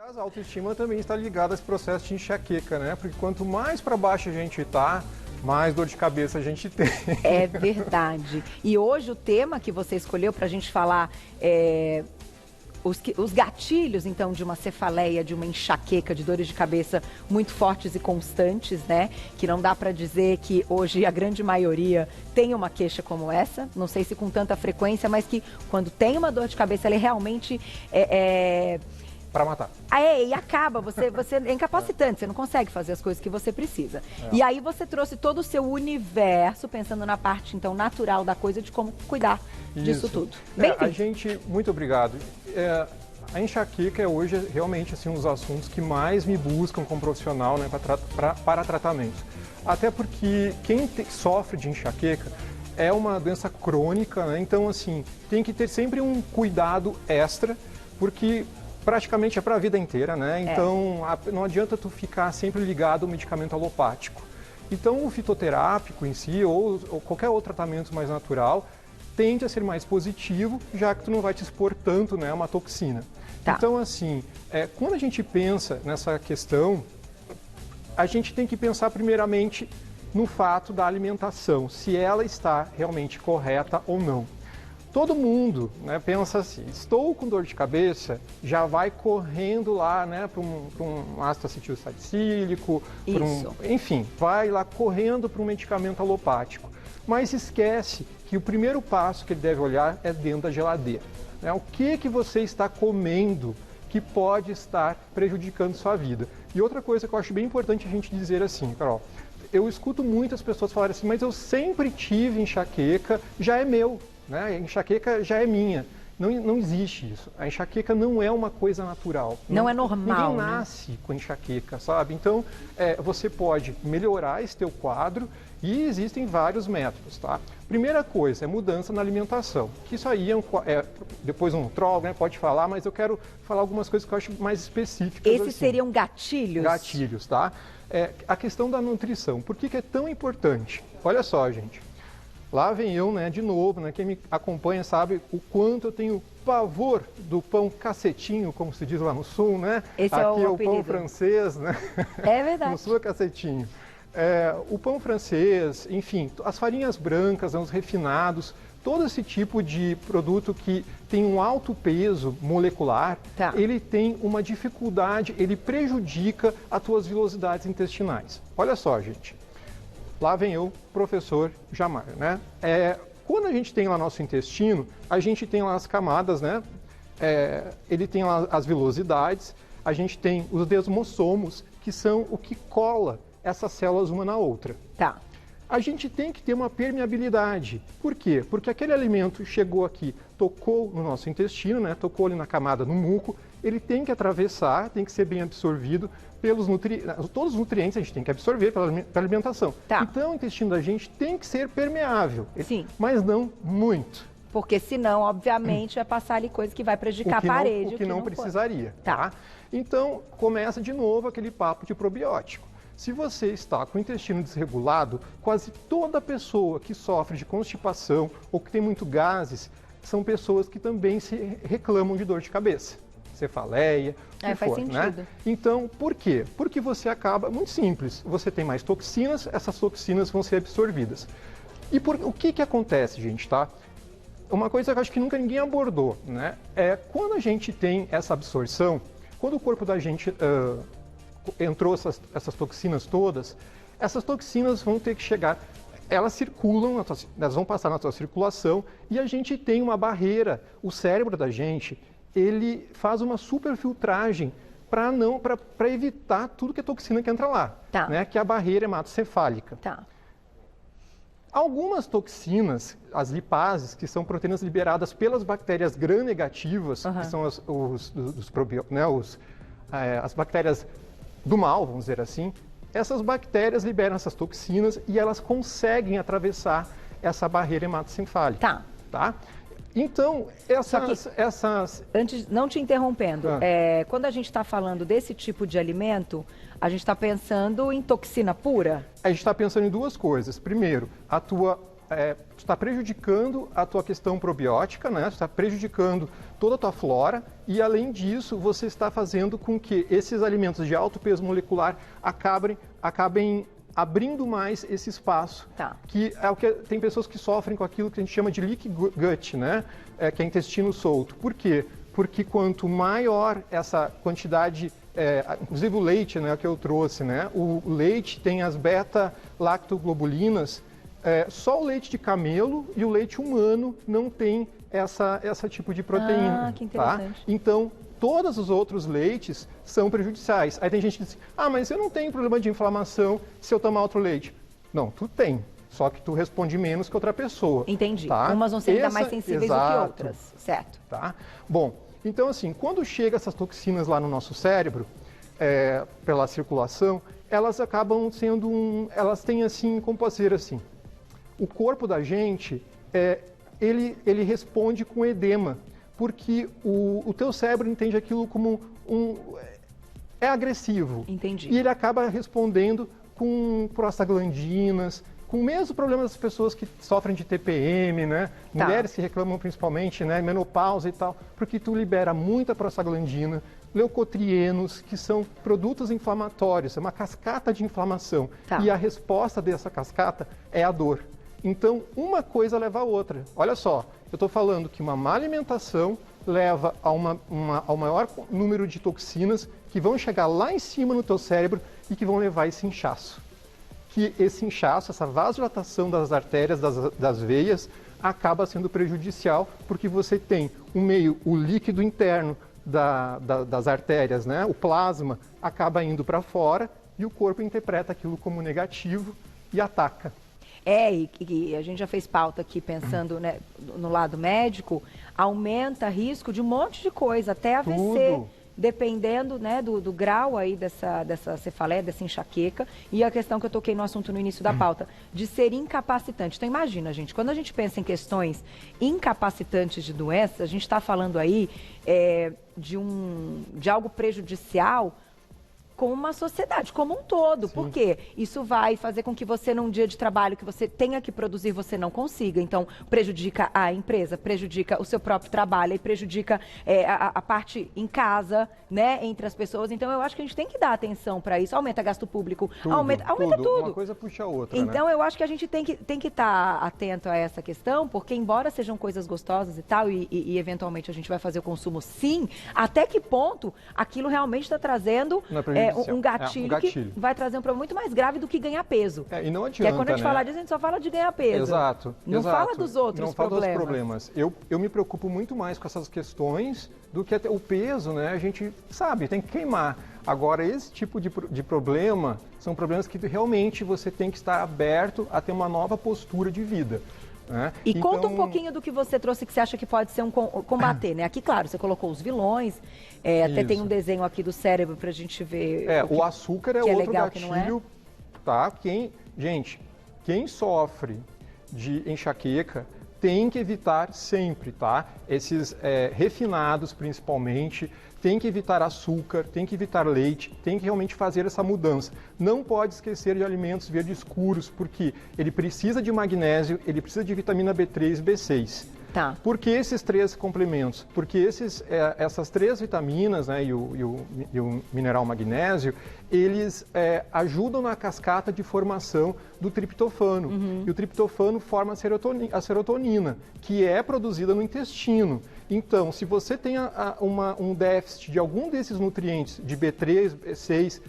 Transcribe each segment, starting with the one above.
A autoestima também está ligada a esse processo de enxaqueca, né? Porque quanto mais para baixo a gente está, mais dor de cabeça a gente tem. É verdade. E hoje o tema que você escolheu para a gente falar é os gatilhos, então, de uma cefaleia, de uma enxaqueca, de dores de cabeça muito fortes e constantes, né? Que não dá para dizer que hoje a grande maioria tem uma queixa como essa, não sei se com tanta frequência, mas que quando tem uma dor de cabeça, ela realmente Para matar. E acaba, você é incapacitante, você não consegue fazer as coisas que você precisa. E aí você trouxe todo o seu universo, pensando na parte, então, natural da coisa, de como cuidar disso tudo. Muito obrigado. A enxaqueca hoje realmente assim, um dos assuntos que mais me buscam como profissional, né, para tratamento. Até porque quem sofre de enxaqueca é uma doença crônica, né? Então assim, tem que ter sempre um cuidado extra, porque praticamente é para a vida inteira, né? Então não adianta tu ficar sempre ligado ao medicamento alopático. Então o fitoterápico em si, ou qualquer outro tratamento mais natural, tende a ser mais positivo, já que tu não vai te expor tanto, né, a uma toxina. Tá. Então, assim, quando a gente pensa nessa questão, a gente tem que pensar primeiramente no fato da alimentação, se ela está realmente correta ou não. Todo mundo, né, pensa assim, estou com dor de cabeça, já vai correndo lá, né, para um ácido acetil salicílico, enfim, vai lá correndo para um medicamento alopático. Mas esquece que o primeiro passo que ele deve olhar é dentro da geladeira. Né? O que você está comendo que pode estar prejudicando sua vida? E outra coisa que eu acho bem importante a gente dizer assim, Carol, eu escuto muitas pessoas falarem assim, mas eu sempre tive enxaqueca, já é meu, né? A enxaqueca já é minha. Não existe isso. A enxaqueca não é uma coisa natural. Não é normal, ninguém nasce com enxaqueca, sabe? Então, você pode melhorar esse teu quadro e existem vários métodos, tá? Primeira coisa é mudança na alimentação, que isso aí depois um nutrólogo, né, pode falar, mas eu quero falar algumas coisas que eu acho mais específicas. Esses assim, seriam gatilhos? Gatilhos, tá? A questão da nutrição. Por que é tão importante? Olha só, gente. Lá vem eu, né, de novo, né, quem me acompanha sabe o quanto eu tenho pavor do pão cacetinho, como se diz lá no sul, né? Esse aqui é o pão francês, né? É verdade. No sul é cacetinho. O pão francês, enfim, as farinhas brancas, os refinados, todo esse tipo de produto que tem um alto peso molecular, ele tem uma dificuldade, ele prejudica as tuas vilosidades intestinais. Olha só, gente. Lá vem eu, professor Jamar, né? Quando a gente tem lá nosso intestino, a gente tem lá as camadas, né? Ele tem lá as vilosidades, a gente tem os desmossomos, que são o que cola essas células uma na outra. Tá. A gente tem que ter uma permeabilidade. Por quê? Porque aquele alimento chegou aqui, tocou no nosso intestino, né? Tocou ali na camada, no muco, ele tem que atravessar, tem que ser bem absorvido pelos nutrientes. Todos os nutrientes a gente tem que absorver pela alimentação. Tá. Então o intestino da gente tem que ser permeável, mas não muito. Porque senão, obviamente, vai passar ali coisa que vai prejudicar a parede. O que não precisaria. Tá? Então começa de novo aquele papo de probiótico. Se você está com o intestino desregulado, quase toda pessoa que sofre de constipação ou que tem muito gases, são pessoas que também se reclamam de dor de cabeça, cefaleia, o que for, né? Então, por quê? Porque você acaba, muito simples, você tem mais toxinas, essas toxinas vão ser absorvidas. E o que acontece, gente, tá? Uma coisa que eu acho que nunca ninguém abordou, né? Quando a gente tem essa absorção, quando o corpo da gente entrou essas toxinas todas, essas toxinas vão ter que chegar, elas circulam, elas vão passar na sua circulação e a gente tem uma barreira, o cérebro da gente, ele faz uma superfiltragem para evitar tudo que é toxina que entra lá, né? Que é a barreira hematocefálica. Algumas toxinas, as lipases, que são proteínas liberadas pelas bactérias gram-negativas, que são as bactérias do mal, vamos dizer assim, essas bactérias liberam essas toxinas e elas conseguem atravessar essa barreira hematocefálica. Tá? Então, essas... Antes, não te interrompendo, quando a gente está falando desse tipo de alimento, a gente está pensando em toxina pura? A gente está pensando em duas coisas. Primeiro, tu está prejudicando a tua questão probiótica, né? Tu está prejudicando toda a tua flora e, além disso, você está fazendo com que esses alimentos de alto peso molecular acabem abrindo mais esse espaço, que é o que tem pessoas que sofrem com aquilo que a gente chama de leaky gut, né? Que é intestino solto. Por quê? Porque quanto maior essa quantidade, inclusive o leite, né, que eu trouxe, né? O leite tem as beta-lactoglobulinas, só o leite de camelo e o leite humano não tem essa tipo de proteína. Que interessante. Tá? Então, todos os outros leites são prejudiciais. Aí tem gente que diz, mas eu não tenho problema de inflamação se eu tomar outro leite. Não, tu tem, só que tu responde menos que outra pessoa. Entendi. Tá? Umas vão ser ainda mais sensíveis do que outras, certo? Tá? Bom, então assim, quando chegam essas toxinas lá no nosso cérebro, pela circulação, elas acabam sendo elas têm assim, como posso dizer assim, o corpo da gente, ele responde com edema, porque o teu cérebro entende aquilo como é agressivo. Entendi. E ele acaba respondendo com prostaglandinas, com o mesmo problema das pessoas que sofrem de TPM, né? Mulheres que reclamam principalmente, né? Menopausa e tal, porque tu libera muita prostaglandina, leucotrienos, que são produtos inflamatórios, é uma cascata de inflamação. E a resposta dessa cascata é a dor. Então, uma coisa leva a outra. Olha só, eu estou falando que uma má alimentação leva ao maior número de toxinas que vão chegar lá em cima no teu cérebro e que vão levar a esse inchaço. Que esse inchaço, essa vasodilatação das artérias, das veias, acaba sendo prejudicial porque você tem o líquido interno das artérias, né? O plasma acaba indo para fora e o corpo interpreta aquilo como negativo e ataca. E a gente já fez pauta aqui pensando, né, no lado médico, aumenta risco de um monte de coisa, até AVC, Tudo. Dependendo, né, do grau aí dessa cefaleia, dessa enxaqueca, e a questão que eu toquei no assunto no início da pauta, de ser incapacitante. Então imagina, gente, quando a gente pensa em questões incapacitantes de doença, a gente está falando aí de algo prejudicial com uma sociedade como um todo. Sim. Por quê? Isso vai fazer com que você, num dia de trabalho que você tenha que produzir, você não consiga. Então, prejudica a empresa, prejudica o seu próprio trabalho e prejudica a parte em casa, né, entre as pessoas. Então, eu acho que a gente tem que dar atenção para isso. Aumenta gasto público, aumenta tudo. Uma coisa puxa a outra, então, né? Eu acho que a gente tem que estar atento a essa questão, porque embora sejam coisas gostosas e tal, e eventualmente a gente vai fazer o consumo sim, até que ponto aquilo realmente está trazendo um gatilho que vai trazer um problema muito mais grave do que ganhar peso. E não adianta, que quando a gente fala disso, a gente só fala de ganhar peso. Exato. Não fala dos outros não fala dos problemas. Eu me preocupo muito mais com essas questões do que até o peso, né? A gente sabe, tem que queimar. Agora, esse tipo de problema são problemas que realmente você tem que estar aberto a ter uma nova postura de vida. Né? E conta um pouquinho do que você trouxe que você acha que pode ser um combater, né? Aqui, claro, você colocou os vilões, até tem um desenho aqui do cérebro pra gente ver. O açúcar é outro legal, gatilho, tá? Quem sofre de enxaqueca tem que evitar sempre, tá? Esses refinados, principalmente, tem que evitar açúcar, tem que evitar leite, tem que realmente fazer essa mudança. Não pode esquecer de alimentos verde escuros, porque ele precisa de magnésio, ele precisa de vitamina B3 e B6. Tá. Por que esses três complementos? Porque essas três vitaminas, né, e o mineral magnésio, eles ajudam na cascata de formação do triptofano. Uhum. E o triptofano forma a serotonina, que é produzida no intestino. Então, se você tem um déficit de algum desses nutrientes, de B3, B6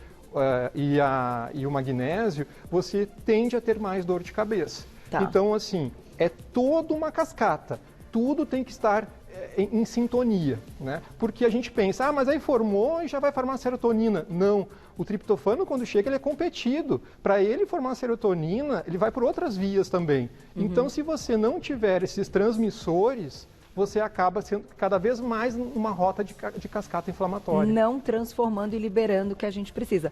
e o magnésio, você tende a ter mais dor de cabeça. Tá. Então, assim, é toda uma cascata. Tudo tem que estar em sintonia, né? Porque a gente pensa, mas aí formou e já vai formar serotonina. Não, o triptofano quando chega ele é competido. Para ele formar serotonina, ele vai por outras vias também. Uhum. Então, se você não tiver esses transmissores, você acaba sendo cada vez mais uma rota de cascata inflamatória. Não transformando e liberando o que a gente precisa.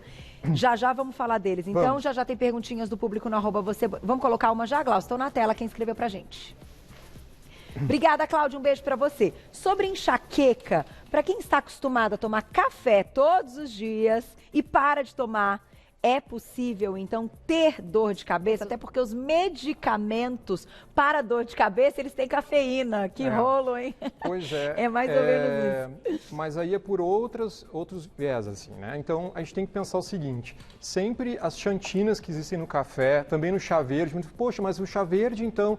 Já vamos falar deles. Então, já tem perguntinhas do público no @você. Vamos colocar uma já, Glaucio? Estão na tela, quem escreveu pra gente. Obrigada, Cláudia, um beijo para você. Sobre enxaqueca, para quem está acostumado a tomar café todos os dias e para de tomar, É possível, então, ter dor de cabeça? Até porque os medicamentos para dor de cabeça, eles têm cafeína. Que rolo, hein? Pois é. É mais ou menos isso. Mas aí é por outros viés, assim, né? Então, a gente tem que pensar o seguinte, sempre as xantinas que existem no café, também no chá verde, poxa, mas o chá verde, então,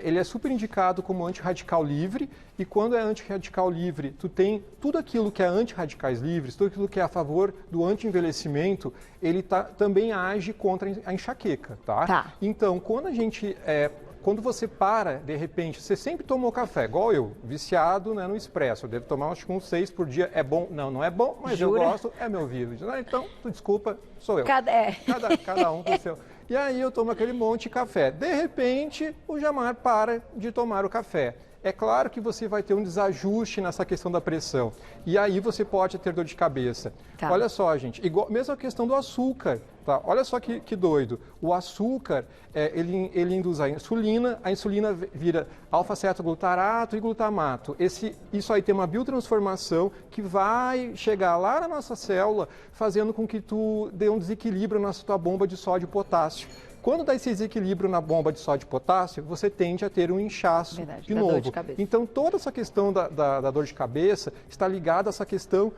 ele é super indicado como antirradical livre, e quando é antirradical livre, tu tem tudo aquilo que é antirradicais livres, tudo aquilo que é a favor do anti-envelhecimento, ele também age contra a enxaqueca, tá? Então, quando você para, de repente, você sempre tomou café, igual eu, viciado, né, no expresso, eu devo tomar acho que uns 6 por dia, é bom? Não é bom, mas Jura? eu gosto, é meu vício. Então, tu desculpa, sou eu. Cada um com o seu. E aí eu tomo aquele monte de café. De repente, o Jamar para de tomar o café. É claro que você vai ter um desajuste nessa questão da pressão. E aí você pode ter dor de cabeça. Olha só, gente, mesmo a questão do açúcar. Tá? Olha só que doido. O açúcar, ele induz a insulina vira alfa-cetoglutarato e glutamato. Isso aí tem uma biotransformação que vai chegar lá na nossa célula, fazendo com que tu dê um desequilíbrio na tua bomba de sódio e potássio. Quando dá esse desequilíbrio na bomba de sódio e potássio, você tende a ter um inchaço de novo. Dor de cabeça. Então, toda essa questão da dor de cabeça está ligada a essa questão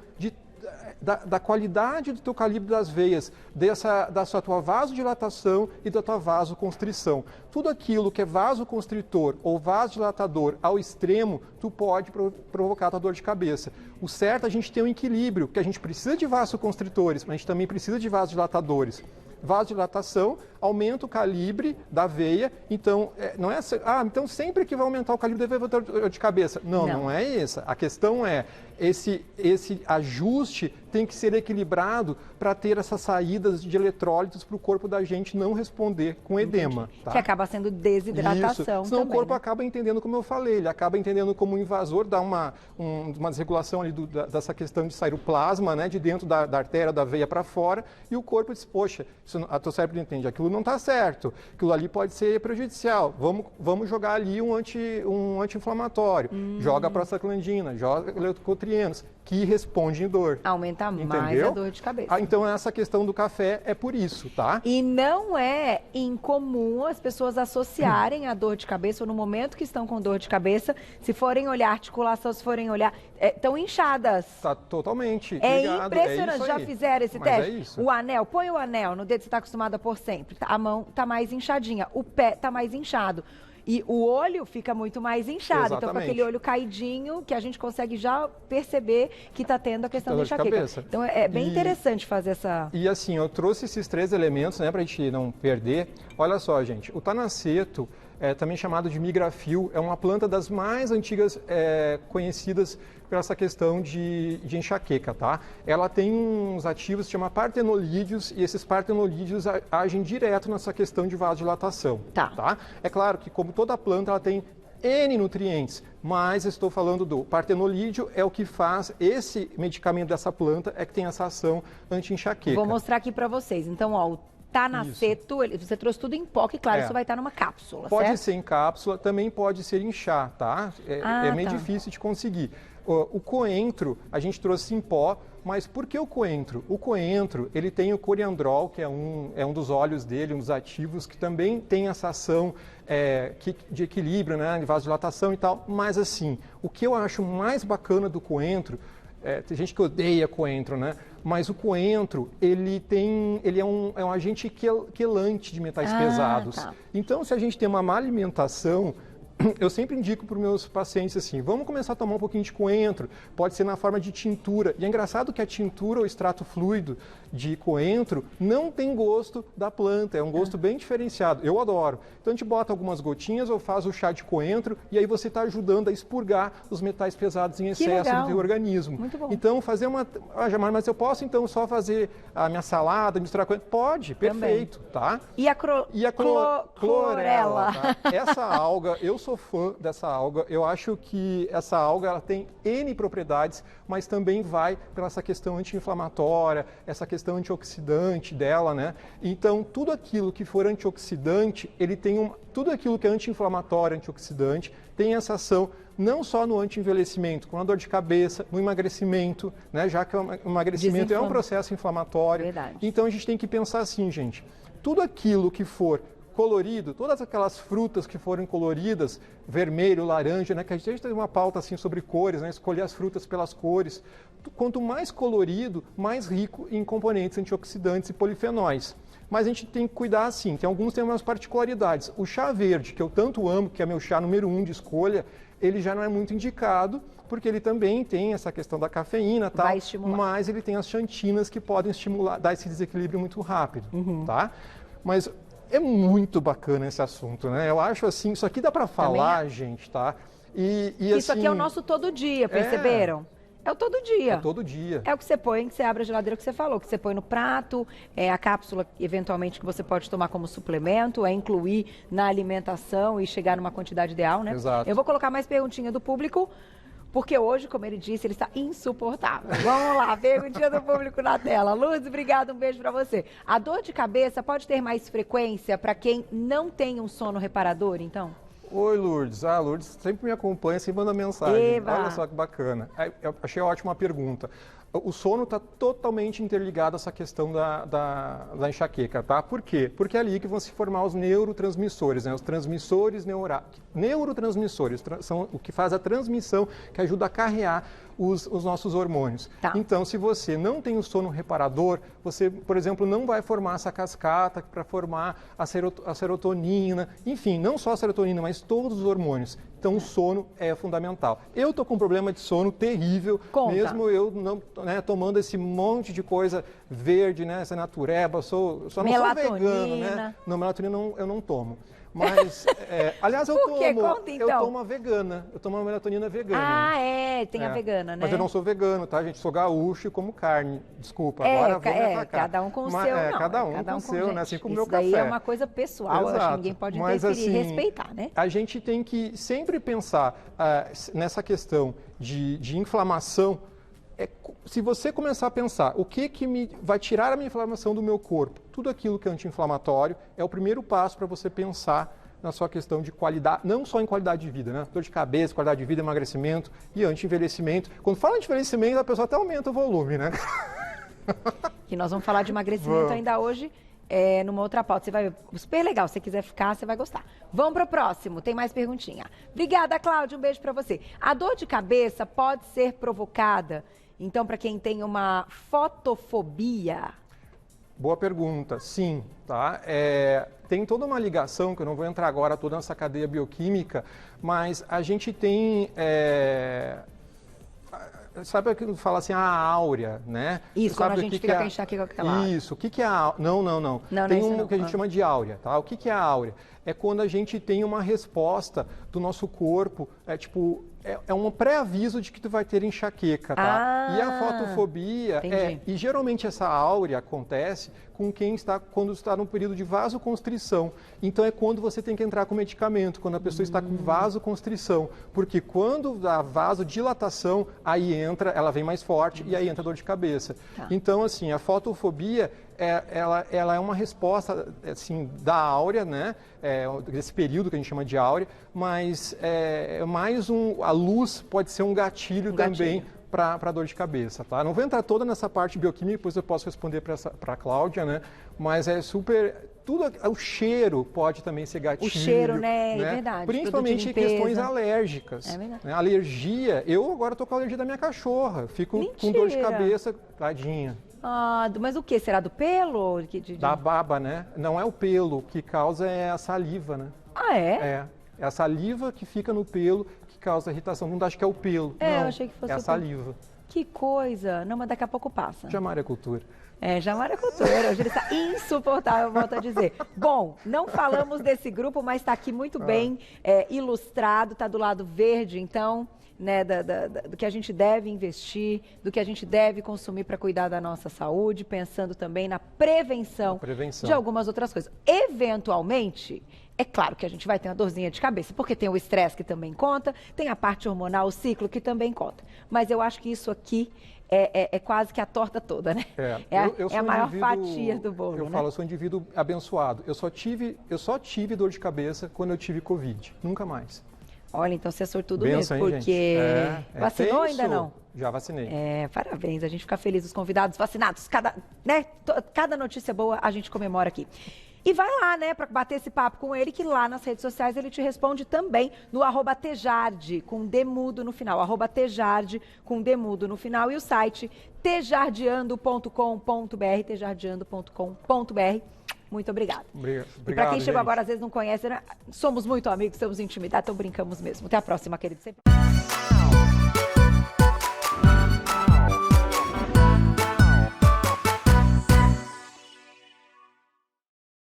da qualidade do teu calibre das veias, da sua tua vasodilatação e da tua vasoconstrição. Tudo aquilo que é vasoconstritor ou vasodilatador ao extremo, tu pode provocar a tua dor de cabeça. O certo é a gente ter um equilíbrio, porque a gente precisa de vasoconstritores, mas a gente também precisa de vasodilatadores. Vasodilatação aumenta o calibre da veia, então não é então sempre que vai aumentar o calibre da veia vai ter dor de cabeça. Não é essa. A questão é esse ajuste tem que ser equilibrado para ter essas saídas de eletrólitos para o corpo da gente não responder com edema. Tá? Que acaba sendo desidratação. Isso. Senão também, o corpo né? acaba entendendo como eu falei, ele acaba entendendo como um invasor, dá uma desregulação ali dessa questão de sair o plasma, né, de dentro da artéria, da veia para fora, e o corpo diz, poxa, a teu cérebro entende, aquilo não está certo, aquilo ali pode ser prejudicial, vamos jogar ali um anti-inflamatório, joga a prostaglandina, joga leucotrienos, que responde em dor. Aumenta mais a dor de cabeça. Então essa questão do café é por isso, tá? E não é incomum as pessoas associarem a dor de cabeça, ou no momento que estão com dor de cabeça, se forem olhar articulação, se forem olhar, estão inchadas. Tá totalmente ligado. Impressionante. Já fizeram esse teste? O anel, põe o anel no dedo que você está acostumado a pôr sempre. A mão está mais inchadinha, o pé está mais inchado. E o olho fica muito mais inchado. Exatamente. Então, com aquele olho caidinho, que a gente consegue já perceber que está tendo a questão da enxaqueca. Então, é bem interessante fazer essa... E assim, eu trouxe esses 3 elementos, né, para a gente não perder. Olha só, gente, o tanaceto, também chamado de migrafil, é uma planta das mais antigas conhecidas por essa questão de enxaqueca, tá? Ela tem uns ativos que se chama partenolídeos, e esses partenolídeos agem direto nessa questão de vasodilatação, tá? É claro que, como toda planta, ela tem N nutrientes, mas estou falando do partenolídeo, é o que faz esse medicamento dessa planta, é que tem essa ação anti-enxaqueca. Vou mostrar aqui para vocês. Então, ó, o tanaceto, você trouxe tudo em pó, que claro, isso vai estar numa cápsula, Pode certo? ser em cápsula, também pode ser em chá, tá? É meio difícil de conseguir. O coentro, a gente trouxe em pó, mas por que o coentro? O coentro, ele tem o coriandrol, que é um dos óleos dele, um dos ativos, que também tem essa ação de equilíbrio, né, de vasodilatação e tal. Mas assim, o que eu acho mais bacana do coentro, tem gente que odeia coentro, né? Mas o coentro, ele é um agente quelante de metais pesados. Tá. Então, se a gente tem uma má alimentação, eu sempre indico para os meus pacientes assim, vamos começar a tomar um pouquinho de coentro, pode ser na forma de tintura. E é engraçado que a tintura ou extrato fluido de coentro não tem gosto da planta, é um gosto bem diferenciado, eu adoro. Então a gente bota algumas gotinhas ou faz o chá de coentro e aí você está ajudando a expurgar os metais pesados em excesso do teu organismo. Muito bom. Então fazer Jamar, mas eu posso então só fazer a minha salada, misturar coentro? Pode, perfeito, tá? E a clorela? Tá? Essa alga, eu sou sou fã dessa alga, eu acho que essa alga ela tem N propriedades, mas também vai pela essa questão anti-inflamatória, essa questão antioxidante dela, né? Então, tudo aquilo que for antioxidante, ele tem tudo aquilo que é anti-inflamatório, antioxidante, tem essa ação não só no anti-envelhecimento, com a dor de cabeça, no emagrecimento, né? Já que o emagrecimento é um processo inflamatório. Verdade. Então, a gente tem que pensar assim, gente, tudo aquilo que for colorido, todas aquelas frutas que forem coloridas, vermelho, laranja, né? Que a gente tem uma pauta assim sobre cores, né? Escolher as frutas pelas cores. Quanto mais colorido, mais rico em componentes antioxidantes e polifenóis. Mas a gente tem que cuidar assim, alguns têm umas particularidades. O chá verde, que eu tanto amo, que é meu chá número 1 de escolha, ele já não é muito indicado, porque ele também tem essa questão da cafeína, tal, mas ele tem as xantinas que podem estimular, dar esse desequilíbrio muito rápido, tá? Mas é muito bacana esse assunto, né? Eu acho assim, isso aqui dá para falar, gente, tá? Isso aqui é o nosso todo dia, perceberam? É o todo dia. É todo dia. É o que você põe, que você abre a geladeira, que você falou, que você põe no prato, é a cápsula, eventualmente, que você pode tomar como suplemento, é incluir na alimentação e chegar numa quantidade ideal, né? Exato. Eu vou colocar mais perguntinha do público, porque hoje, como ele disse, ele está insuportável. Vamos lá, perguntinha do público na tela. Luz, obrigada, um beijo para você. A dor de cabeça pode ter mais frequência para quem não tem um sono reparador, então? Oi, Lourdes. Lourdes sempre me acompanha, sempre manda mensagem. Eba. Olha só que bacana. Eu achei ótima a pergunta. O sono está totalmente interligado a essa questão da enxaqueca, tá? Por quê? Porque é ali que vão se formar os neurotransmissores, né? Os transmissores neurotransmissores são o que faz a transmissão, que ajuda a carrear os nossos hormônios. Tá. Então, se você não tem o sono reparador, você, por exemplo, não vai formar essa cascata para formar a serotonina, enfim, não só a serotonina, mas todos os hormônios. Então, o sono é fundamental. Eu tô com um problema de sono terrível, mesmo eu não, né, tomando esse monte de coisa verde, né, essa natureba, só não sou vegano, né? Não, melatonina eu não tomo. Mas, aliás, eu tomo. Conta, então. Eu tomo a vegana. Eu tomo uma melatonina vegana. Tem a vegana, né? Mas eu não sou vegano, tá, gente? Sou gaúcho e como carne. Desculpa, agora vou me atacar. Cada um com o seu, não. Cada um com o seu, né? Assim como o meu café. Isso daí é uma coisa pessoal, eu acho que ninguém pode interferir, respeitar, né? A gente tem que sempre pensar nessa questão de inflamação. Se você começar a pensar o que vai tirar a minha inflamação do meu corpo, tudo aquilo que é anti-inflamatório, é o primeiro passo para você pensar na sua questão de qualidade, não só em qualidade de vida, né? Dor de cabeça, qualidade de vida, emagrecimento e anti-envelhecimento. Quando fala de envelhecimento, a pessoa até aumenta o volume, né? Que nós vamos falar de emagrecimento ainda hoje, numa outra pauta. Você vai ver, super legal, se você quiser ficar, você vai gostar. Vamos para o próximo, tem mais perguntinha. Obrigada, Cláudia, um beijo para você. A dor de cabeça pode ser provocada, então, para quem tem uma fotofobia? Boa pergunta, sim, tá? Tem toda uma ligação, que eu não vou entrar agora toda nessa cadeia bioquímica, mas a gente tem... Sabe aquilo que fala assim, a áurea, né? Isso, quando a gente fica com enxaqueca com aquela áurea. Isso, o que é a áurea? Não. Tem um que a gente chama de áurea, tá? O que é a áurea? É quando a gente tem uma resposta do nosso corpo, é um pré-aviso de que tu vai ter enxaqueca, tá? E a fotofobia e geralmente essa áurea acontece com quando está no período de vasoconstrição. Então é quando você tem que entrar com medicamento, quando a pessoa está com vasoconstrição, porque quando a vasodilatação, aí ela vem mais forte e aí entra a dor de cabeça. Tá. Então assim, a fotofobia ela é uma resposta assim da áurea, né? Desse período que a gente chama de áurea, mas a luz pode ser um gatilho também para a dor de cabeça, tá? Não vou entrar toda nessa parte bioquímica, depois eu posso responder para a Cláudia, né? Mas o cheiro pode também ser gatilho. O cheiro, né? É verdade. Principalmente em questões alérgicas. É verdade. Né? Alergia, eu agora estou com a alergia da minha cachorra, fico com dor de cabeça, tadinha. Mas o que? Será do pelo? Da baba, né? Não é o pelo, o que causa é a saliva, né? É a saliva que fica no pelo que causa irritação. Não acho que é o pelo, não, eu achei que fosse a saliva. Que coisa! Não, mas daqui a pouco passa. Jamar é cultura. Jamar é cultura. Hoje ele está insuportável, volto a dizer. Bom, não falamos desse grupo, mas está aqui muito bem ilustrado, está do lado verde, então... Né, do que a gente deve investir, do que a gente deve consumir para cuidar da nossa saúde, pensando também na prevenção de algumas outras coisas. Eventualmente, É claro que a gente vai ter uma dorzinha de cabeça, porque tem o estresse que também conta, tem a parte hormonal, o ciclo que também conta. Mas eu acho que isso aqui é quase que a torta toda, né? Eu sou a maior indivíduo, fatia do bolo, eu né? falo, eu sou um indivíduo abençoado. Eu só tive dor de cabeça quando eu tive Covid, nunca mais. Olha, então você é sortudo Benção, mesmo, hein, porque vacinou ou tenso. ainda não? Já vacinei. Parabéns, a gente fica feliz, os convidados vacinados, cada notícia boa a gente comemora aqui. E vai lá, né, para bater esse papo com ele, que lá nas redes sociais ele te responde também no @tejarde, com demudo no final, @tejarde, com demudo no final, e o site tejardeando.com.br, tejardeando.com.br. Muito obrigada. Obrigado, E para quem chegou gente. agora, às vezes não conhece, né? Somos muito amigos, somos intimidade, então brincamos mesmo. Até a próxima, querido. Sempre...